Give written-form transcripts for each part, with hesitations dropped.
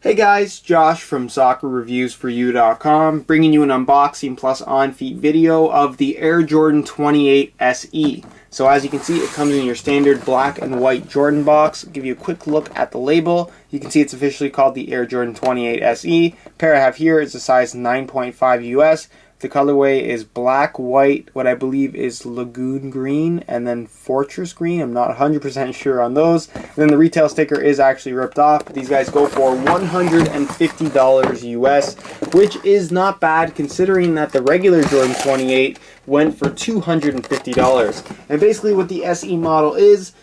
Hey guys, Josh from SoccerReviewsForYou.com, bringing you an unboxing plus on-feet video of the Air Jordan 28 SE. So as you can see, it comes in your standard black and white Jordan box. I'll give you a quick look at the label. You can see it's officially called the Air Jordan 28 SE. The pair I have here is a size 9.5 US. The colorway is black, white, what I believe is lagoon green, and then fortress green. I'm not 100% sure on those. And then the retail sticker is actually ripped off. These guys go for $150 US, which is not bad considering that the regular Jordan 28 went for $250. And basically what the SE model is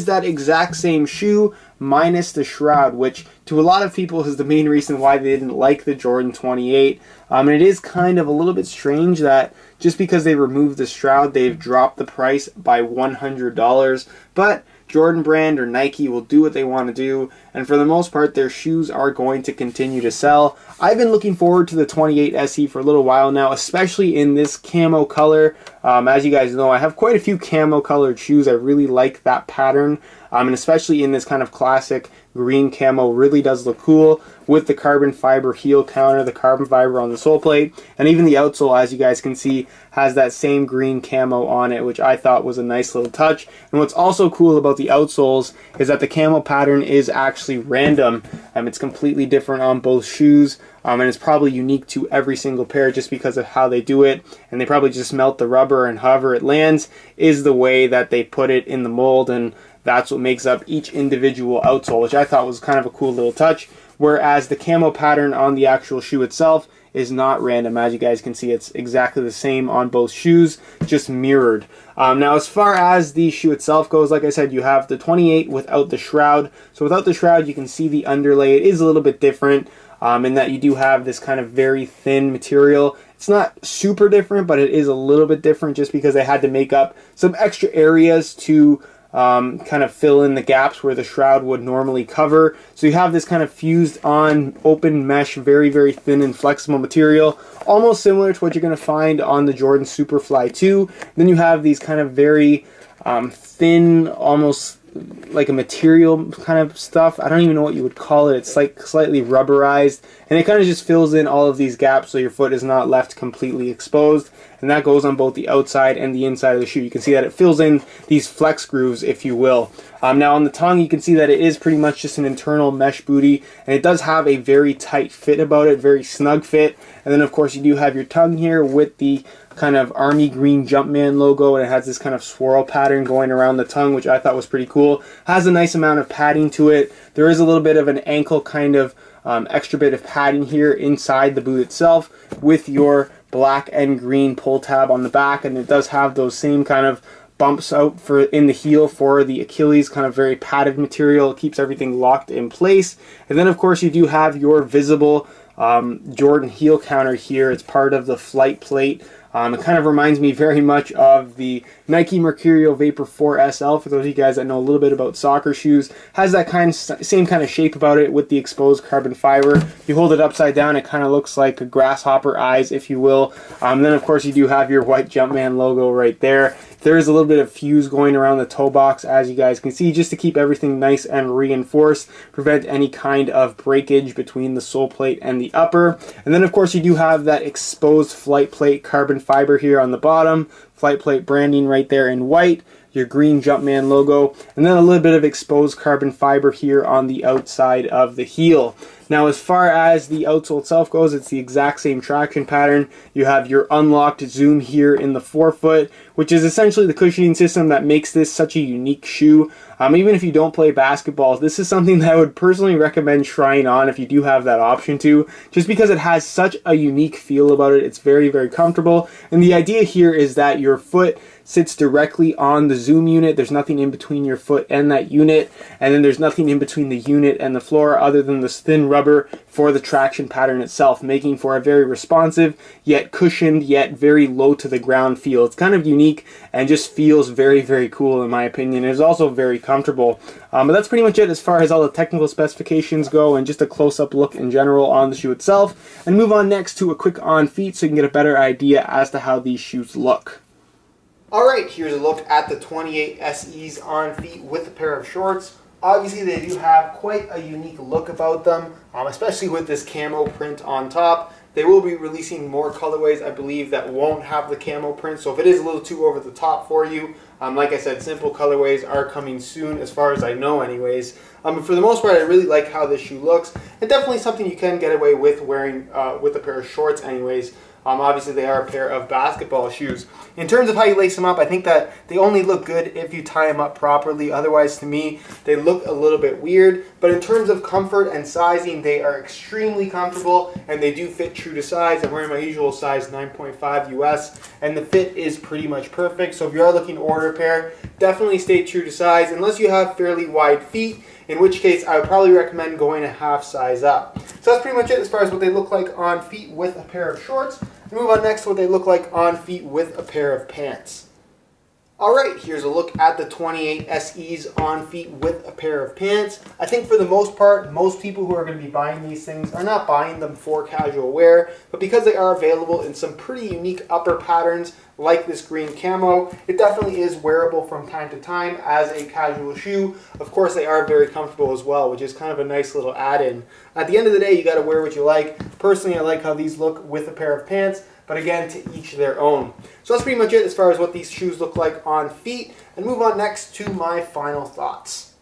that exact same shoe minus the shroud, which to a lot of people is the main reason why they didn't like the Jordan 28. And it is kind of a little bit strange that just because they removed the shroud, they've dropped the price by $100. But Jordan brand or Nike will do what they want to do, and for the most part their shoes are going to continue to sell. I've been looking forward to the 28 SE for a little while now, especially in this camo color. As you guys know, I have quite a few camo colored shoes. I really like that pattern, and especially in this kind of classic green camo really does look cool with the carbon fiber heel counter, the carbon fiber on the sole plate, and even the outsole, as you guys can see, has that same green camo on it, which I thought was a nice little touch. And what's also cool about the outsoles is that the camo pattern is actually random. It's completely different on both shoes, and it's probably unique to every single pair just because of how they do it, and they probably just melt the rubber, and however it lands is the way that they put it in the mold, and that's what makes up each individual outsole, which I thought was kind of a cool little touch. Whereas the camo pattern on the actual shoe itself is not random. As you guys can see, it's exactly the same on both shoes, just mirrored. Now as far as the shoe itself goes, like I said, you have the 28 without the shroud. So without the shroud, you can see the underlay. It is a little bit different in that you do have this kind of very thin material. It's not super different, but it is a little bit different just because they had to make up some extra areas to kind of fill in the gaps where the shroud would normally cover. So you have this kind of fused on open mesh, very, very thin and flexible material, almost similar to what you're going to find on the Jordan Superfly 2. Then you have these kind of very thin, almost like a material kind of stuff. I don't even know what you would call it. It's like slightly rubberized, and it kind of just fills in all of these gaps so your foot is not left completely exposed. And that goes on both the outside and the inside of the shoe. You can see that it fills in these flex grooves, if you will. Now on the tongue, you can see that it is pretty much just an internal mesh booty, and it does have a very tight fit about it, very snug fit. And then of course you do have your tongue here with the kind of army green Jumpman logo, and it has this kind of swirl pattern going around the tongue, which I thought was pretty cool. Has a nice amount of padding to it. There is a little bit of an ankle kind of extra bit of padding here inside the boot itself with your black and green pull tab on the back, and it does have those same kind of bumps out for in the heel for the Achilles, kind of very padded material. It keeps everything locked in place. And then of course you do have your visible Jordan heel counter here. It's part of the flight plate. It kind of reminds me very much of the Nike Mercurial Vapor 4 SL, for those of you guys that know a little bit about soccer shoes. Has that same kind of shape about it with the exposed carbon fiber. You hold it upside down, it kind of looks like a grasshopper eyes, if you will. Then of course you do have your white Jumpman logo right there. There is a little bit of fuse going around the toe box, as you guys can see, just to keep everything nice and reinforced, prevent any kind of breakage between the sole plate and the upper. And then of course you do have that exposed flight plate carbon fiber here on the bottom, flight plate branding right there in white, your green Jumpman logo, and then a little bit of exposed carbon fiber here on the outside of the heel. Now as far as the outsole itself goes, it's the exact same traction pattern. You have your unlocked zoom here in the forefoot, which is essentially the cushioning system that makes this such a unique shoe. Even if you don't play basketball, this is something that I would personally recommend trying on if you do have that option to, just because it has such a unique feel about it. It's very, very comfortable, and the idea here is that your foot sits directly on the zoom unit. There's nothing in between your foot and that unit, and then there's nothing in between the unit and the floor other than this thin rubber for the traction pattern itself, making for a very responsive yet cushioned yet very low to the ground feel. It's kind of unique and just feels very, very cool in my opinion. It's also very comfortable. But that's pretty much it as far as all the technical specifications go, and just a close-up look in general on the shoe itself. And move on next to a quick on feet so you can get a better idea as to how these shoes look. Alright, here's a look at the 28 SE's on feet with a pair of shorts. Obviously, they do have quite a unique look about them, especially with this camo print on top. They will be releasing more colorways, I believe, that won't have the camo print. So if it is a little too over the top for you, like I said, simple colorways are coming soon, as far as I know anyways. But for the most part, I really like how this shoe looks. And definitely something you can get away with wearing with a pair of shorts anyways. Obviously, they are a pair of basketball shoes. In terms of how you lace them up, I think that they only look good if you tie them up properly. Otherwise, to me, they look a little bit weird. But in terms of comfort and sizing, they are extremely comfortable, and they do fit true to size. I'm wearing my usual size 9.5 US, and the fit is pretty much perfect. So if you are looking to order a pair, definitely stay true to size, unless you have fairly wide feet, in which case I would probably recommend going a half size up. So that's pretty much it as far as what they look like on feet with a pair of shorts. Move on next to what they look like on feet with a pair of pants. Alright, here's a look at the 28 SEs on feet with a pair of pants. I think for the most part, most people who are going to be buying these things are not buying them for casual wear, but because they are available in some pretty unique upper patterns like this green camo, it definitely is wearable from time to time as a casual shoe. Of course, they are very comfortable as well, which is kind of a nice little add-in. At the end of the day, you got to wear what you like. Personally, I like how these look with a pair of pants, but again, to each their own. So that's pretty much it as far as what these shoes look like on feet, and move on next to my final thoughts.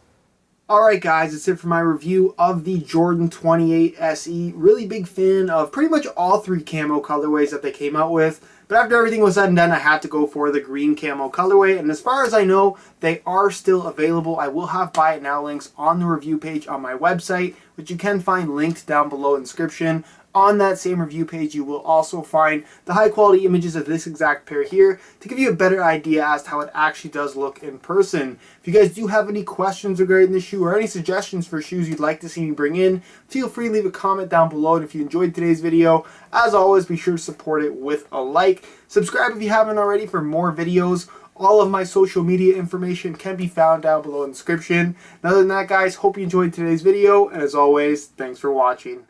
Alright guys, that's it for my review of the Jordan 28 SE. Really big fan of pretty much all three camo colorways that they came out with. But after everything was said and done, I had to go for the green camo colorway. And as far as I know, they are still available. I will have buy it now links on the review page on my website, which you can find linked down below in the description. On that same review page, you will also find the high quality images of this exact pair here to give you a better idea as to how it actually does look in person. If you guys do have any questions regarding the shoe or any suggestions for shoes you'd like to see me bring in, feel free to leave a comment down below. And if you enjoyed today's video, as always, be sure to support it with a like. Subscribe if you haven't already for more videos. All of my social media information can be found down below in the description. And other than that, guys, hope you enjoyed today's video. And as always, thanks for watching.